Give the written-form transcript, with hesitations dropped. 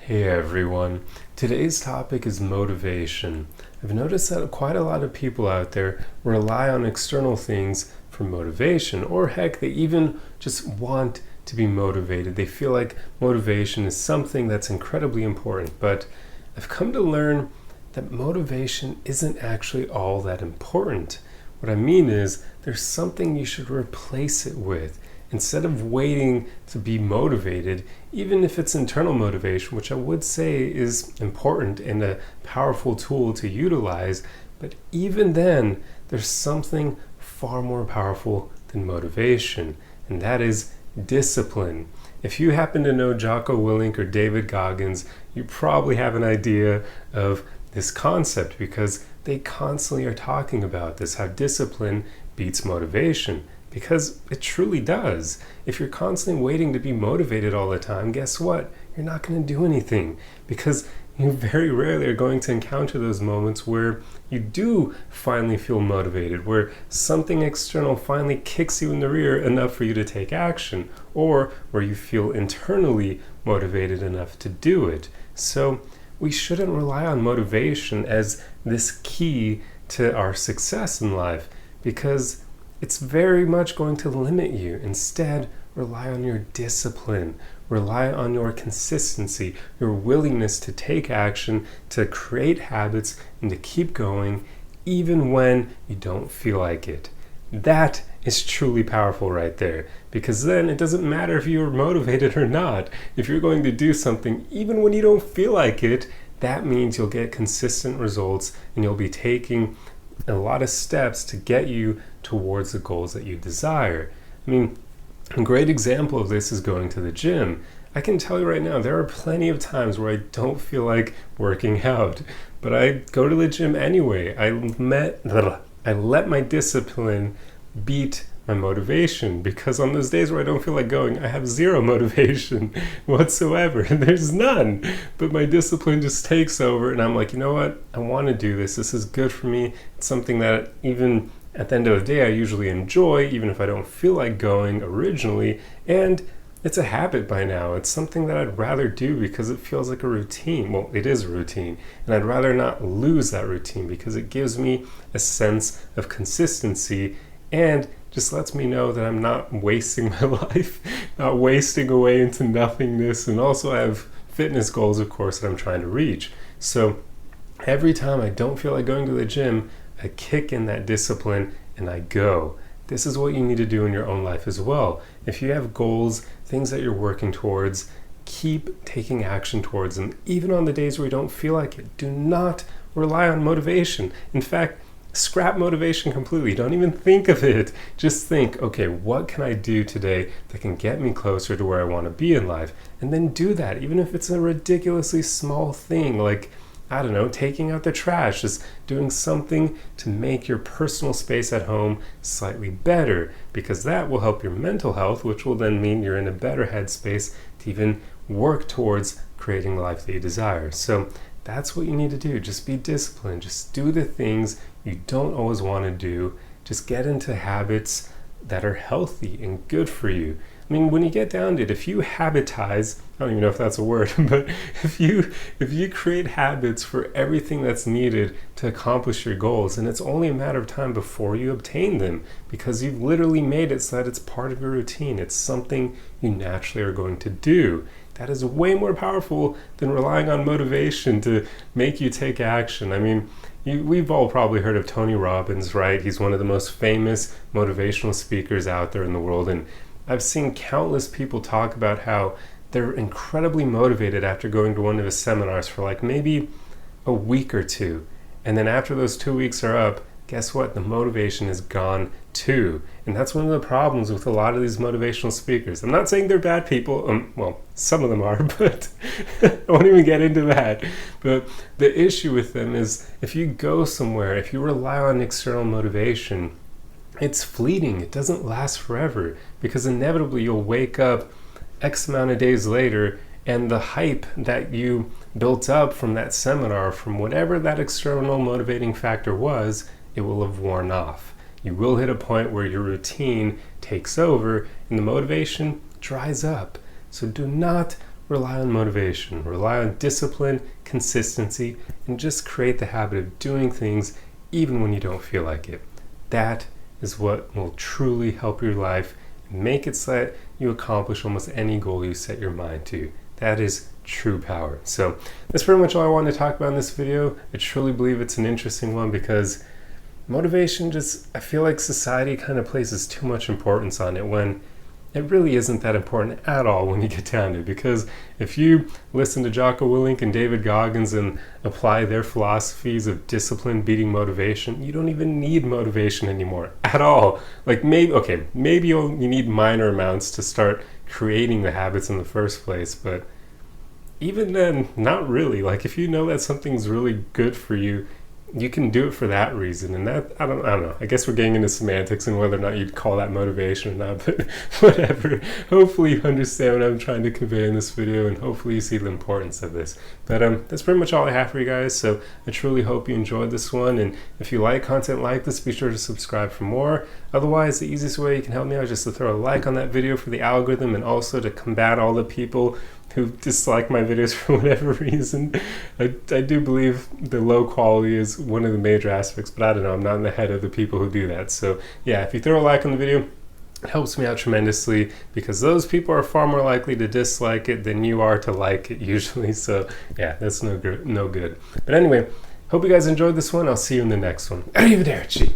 Hey everyone, today's topic is motivation. I've noticed that quite a lot of people out there rely on external things for motivation, or heck, they even just want to be motivated. They feel like motivation is something that's incredibly important, but I've come to learn that motivation isn't actually all that important. What I mean is, there's something you should replace it with. Instead of waiting to be motivated, even if it's internal motivation, which I would say is important and a powerful tool to utilize, but even then, there's something far more powerful than motivation, and that is discipline. If you happen to know Jocko Willink or David Goggins, you probably have an idea of this concept because they constantly are talking about this, how discipline beats motivation. Because it truly does. If you're constantly waiting to be motivated all the time, guess what? You're not going to do anything because you very rarely are going to encounter those moments where you do finally feel motivated, where something external finally kicks you in the rear enough for you to take action, or where you feel internally motivated enough to do it. So we shouldn't rely on motivation as this key to our success in life because it's very much going to limit you. Instead, rely on your discipline, rely on your consistency, your willingness to take action, to create habits, and to keep going even when you don't feel like it. That is truly powerful right there, because then it doesn't matter if you're motivated or not. If you're going to do something even when you don't feel like it, that means you'll get consistent results and you'll be taking a lot of steps to get you towards the goals that you desire. I mean, a great example of this is going to the gym. I can tell you right now, there are plenty of times where I don't feel like working out, but I go to the gym anyway. I let my discipline beat my motivation, because on those days where I don't feel like going, I have zero motivation whatsoever. There's none. But my discipline just takes over, and I'm like, you know what? I want to do this. This is good for me. It's something that even at the end of the day, I usually enjoy, even if I don't feel like going originally. And it's a habit by now. It's something that I'd rather do because it feels like a routine. Well, it is a routine. And I'd rather not lose that routine because it gives me a sense of consistency and just lets me know that I'm not wasting my life, not wasting away into nothingness. And also I have fitness goals, of course, that I'm trying to reach. So every time I don't feel like going to the gym, I kick in that discipline and I go. This is what you need to do in your own life as well. If you have goals, things that you're working towards, keep taking action towards them. Even on the days where you don't feel like it, do not rely on motivation. In fact, scrap motivation completely. Don't even think of it. Just think, okay, what can I do today that can get me closer to where I want to be in life? And then do that, even if it's a ridiculously small thing, like, I don't know, taking out the trash, just doing something to make your personal space at home slightly better, because that will help your mental health, which will then mean you're in a better headspace to even work towards creating the life that you desire. So that's what you need to do. Just be disciplined. Just do the things you don't always want to do. Just get into habits that are healthy and good for you. I mean, when you get down to it, if you habitize, I don't even know if that's a word, but if you create habits for everything that's needed to accomplish your goals, and it's only a matter of time before you obtain them, because you've literally made it so that it's part of your routine. It's something you naturally are going to do. That is way more powerful than relying on motivation to make you take action. I mean, we've all probably heard of Tony Robbins, right? He's one of the most famous motivational speakers out there in the world. And I've seen countless people talk about how they're incredibly motivated after going to one of his seminars for like maybe a week or two. And then after those 2 weeks are up, guess what? The motivation is gone too. And that's one of the problems with a lot of these motivational speakers. I'm not saying they're bad people. Well, some of them are, but I won't even get into that. But the issue with them is if you go somewhere, if you rely on external motivation, it's fleeting. It doesn't last forever, because inevitably you'll wake up X amount of days later and the hype that you built up from that seminar, from whatever that external motivating factor was, it will have worn off. You will hit a point where your routine takes over and the motivation dries up. So do not rely on motivation, rely on discipline, consistency, and just create the habit of doing things even when you don't feel like it. That is what will truly help your life and make it so that you accomplish almost any goal you set your mind to. That is true power. So that's pretty much all I wanted to talk about in this video. I truly believe it's an interesting one because motivation I feel like society kind of places too much importance on it when it really isn't that important at all when you get down to it. Because if you listen to Jocko Willink and David Goggins and apply their philosophies of discipline beating motivation, you don't even need motivation anymore at all. Like maybe you need minor amounts to start creating the habits in the first place, but even then, not really. Like if you know that something's really good for you, you can do it for that reason. And that, I don't know. I guess we're getting into semantics and whether or not you'd call that motivation or not, but whatever. Hopefully you understand what I'm trying to convey in this video, and hopefully you see the importance of this. But that's pretty much all I have for you guys. So I truly hope you enjoyed this one. And if you like content like this, be sure to subscribe for more. Otherwise, the easiest way you can help me out is just to throw a like on that video for the algorithm, and also to combat all the people who dislike my videos for whatever reason. I do believe the low quality is one of the major aspects, but I don't know, I'm not in the head of the people who do that. So yeah, if you throw a like on the video, it helps me out tremendously, because those people are far more likely to dislike it than you are to like it usually. So yeah, that's no good. But anyway, hope you guys enjoyed this one. I'll see you in the next one. Arrivederci.